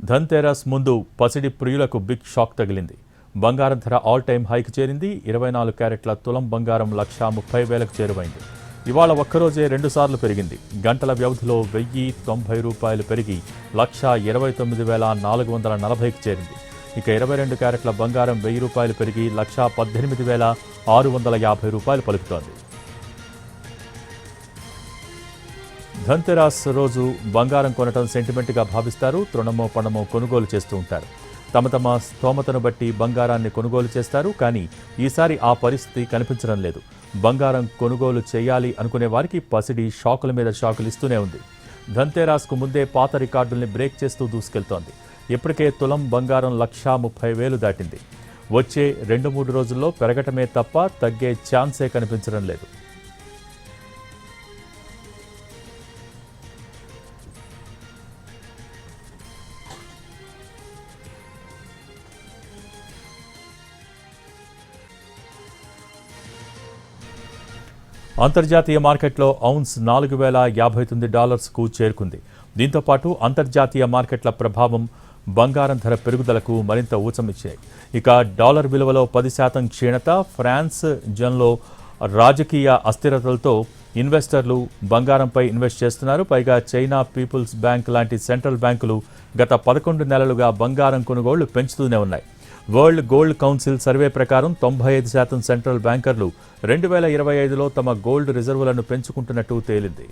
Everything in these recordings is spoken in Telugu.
ధన్తెరస్ ముందు పసిడి ప్రియులకు బిగ్ షాక్ తగిలింది. బంగారం ధర ఆల్ టైమ్ హైకి చేరింది. 24 క్యారెట్ల తులం బంగారం 1,30,000కు చేరువైంది. ఇవాళ ఒక్కరోజే 2 సార్లు పెరిగింది. గంటల వ్యవధిలో ₹1,090 పెరిగి 1,29,440కి చేరింది. ఇక 22 క్యారెట్ల బంగారం ₹1,000 పెరిగి 1,18,650 పలుకుతోంది. ధన్తెరస్ రోజు బంగారం కొనటం సెంటిమెంట్గా భావిస్తారు. తృణమో పణమో కొనుగోలు చేస్తూ ఉంటారు. తమ స్తోమతను బట్టి బంగారాన్ని కొనుగోలు చేస్తారు. కానీ ఈసారి ఆ పరిస్థితి కనిపించడం లేదు. బంగారం కొనుగోలు చేయాలి అనుకునే వారికి పసిడి షాకుల మీద షాకులు ఇస్తూనే ఉంది. ధన్తెరస్కు ముందే పాత రికార్డుల్ని బ్రేక్ చేస్తూ దూసుకెళ్తోంది. ఇప్పటికే తులం బంగారం 1,30,000 దాటింది. వచ్చే 2-3 రోజుల్లో పెరగటమే తప్ప తగ్గే ఛాన్సే కనిపించడం లేదు. అంతర్జాతీయ మార్కెట్లో ఔన్స్ $4,059కు చేరుకుంది. దీంతోపాటు అంతర్జాతీయ మార్కెట్ల ప్రభావం బంగారం ధర పెరుగుదలకు మరింత ఊచమిచ్చాయి. ఇక డాలర్ విలువలో 10% క్షీణత, ఫ్రాన్స్ జన్లో రాజకీయ అస్థిరతలతో ఇన్వెస్టర్లు బంగారంపై ఇన్వెస్ట్ చేస్తున్నారు. పైగా చైనా పీపుల్స్ బ్యాంక్ లాంటి సెంట్రల్ బ్యాంకులు గత 11 నెలలుగా బంగారం కొనుగోళ్లు పెంచుతూనే ఉన్నాయి. వరల్డ్ గోల్డ్ కౌన్సిల్ సర్వే ప్రకారం 95% సెంట్రల్ బ్యాంకర్లు 2025లో తమ గోల్డ్ రిజర్వులను పెంచుకుంటున్నట్టు తేలింది.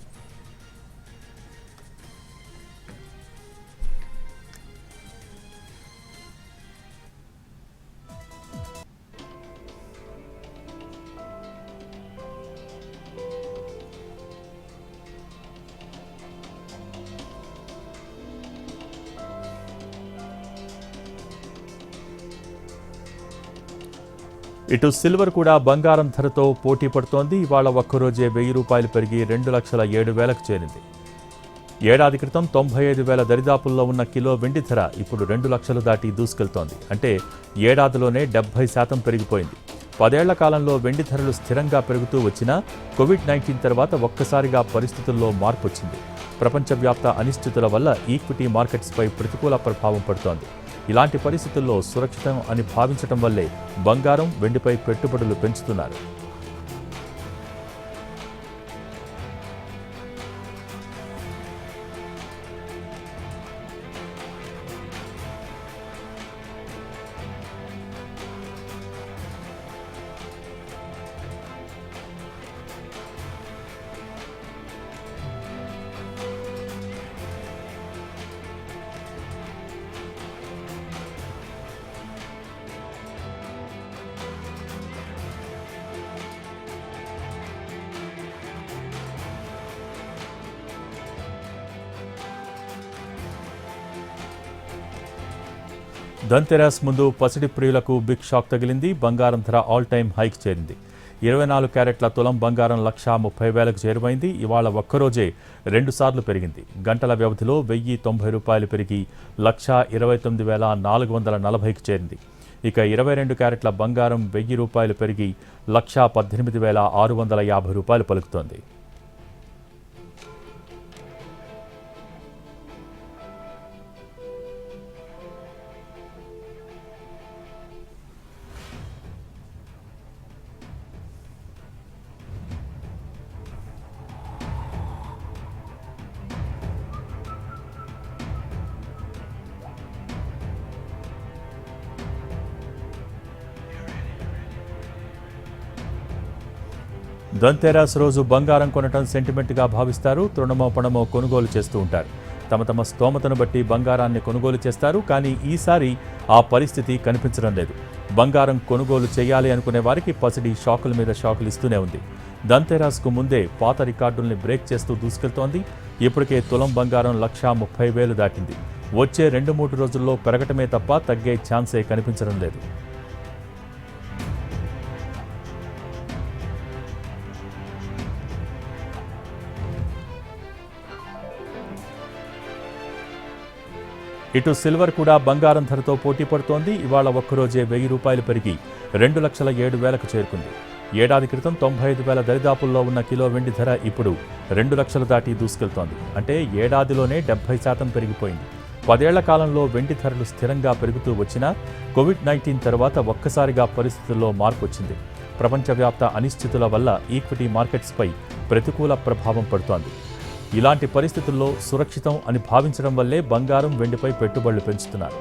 ఇటు సిల్వర్ కూడా బంగారం ధరతో పోటీ పడుతోంది. ఇవాళ ఒక్కరోజే ₹1,000 పెరిగి 2,07,000కు చేరింది. ఏడాది క్రితం 95,000 దరిదాపుల్లో ఉన్న కిలో వెండి ధర ఇప్పుడు 2 లక్షలు దాటి దూసుకెళ్తోంది. అంటే ఏడాదిలోనే 70% పెరిగిపోయింది. 10 ఏళ్ల కాలంలో వెండి ధరలు స్థిరంగా పెరుగుతూ వచ్చినా కోవిడ్-19 తర్వాత ఒక్కసారిగా పరిస్థితుల్లో మార్పు వచ్చింది. ప్రపంచవ్యాప్త అనిశ్చితుల వల్ల ఈక్విటీ మార్కెట్స్పై ప్రతికూల ప్రభావం పడుతోంది. ఇలాంటి పరిస్థితుల్లో సురక్షితం అని భావించడం వల్లే బంగారం, వెండిపై పెట్టుబడులు పెంచుతున్నారు. ధన్తెరస్ ముందు పసిడి ప్రియులకు బిగ్ షాక్ తగిలింది. బంగారం ధర ఆల్ టైమ్ హైకి చేరింది. 24 క్యారెట్ల తులం బంగారం 1,30,000కు చేరువైంది. ఇవాళ ఒక్కరోజే 2 సార్లు పెరిగింది. గంటల వ్యవధిలో ₹1,090 పెరిగి 1,29,440కి చేరింది. ఇక 22 క్యారెట్ల బంగారం ₹1,000 పెరిగి 1,18,650 పలుకుతోంది. ధన్తెరస్ రోజు బంగారం కొనటం సెంటిమెంట్గా భావిస్తారు. తృణమో పణమో కొనుగోలు చేస్తూ ఉంటారు. తమ స్తోమతను బట్టి బంగారాన్ని కొనుగోలు చేస్తారు. కానీ ఈసారి ఆ పరిస్థితి కనిపించడం లేదు. బంగారం కొనుగోలు చేయాలి అనుకునే వారికి పసిడి షాకుల మీద షాకులు ఇస్తూనే ఉంది. ధన్తెరస్కు ముందే పాత రికార్డుల్ని బ్రేక్ చేస్తూ దూసుకెళ్తోంది. ఇప్పటికే తులం బంగారం 1,30,000 దాటింది. వచ్చే 2-3 రోజుల్లో పెరగటమే తప్ప తగ్గే ఛాన్సే కనిపించడం లేదు. ఇటు సిల్వర్ కూడా బంగారం ధరతో పోటీ పడుతోంది. ఇవాళ ఒక్కరోజే ₹1,000 పెరిగి 2,07,000కు చేరుకుంది. ఏడాది క్రితం 95,000 దరిదాపుల్లో ఉన్న కిలో వెండి ధర ఇప్పుడు 2 లక్షలు దాటి దూసుకెళ్తోంది. అంటే ఏడాదిలోనే 70% పెరిగిపోయింది. 10 ఏళ్ల కాలంలో వెండి ధరలు స్థిరంగా పెరుగుతూ వచ్చినా కోవిడ్-19 తర్వాత ఒక్కసారిగా పరిస్థితుల్లో మార్పు వచ్చింది. ప్రపంచవ్యాప్త అనిశ్చితుల వల్ల ఈక్విటీ మార్కెట్స్పై ప్రతికూల ప్రభావం పడుతోంది. ఇలాంటి పరిస్థితుల్లో సురక్షితం అని భావించడం వల్లే బంగారం, వెండిపై పెట్టుబడులు పెంచుతున్నారు.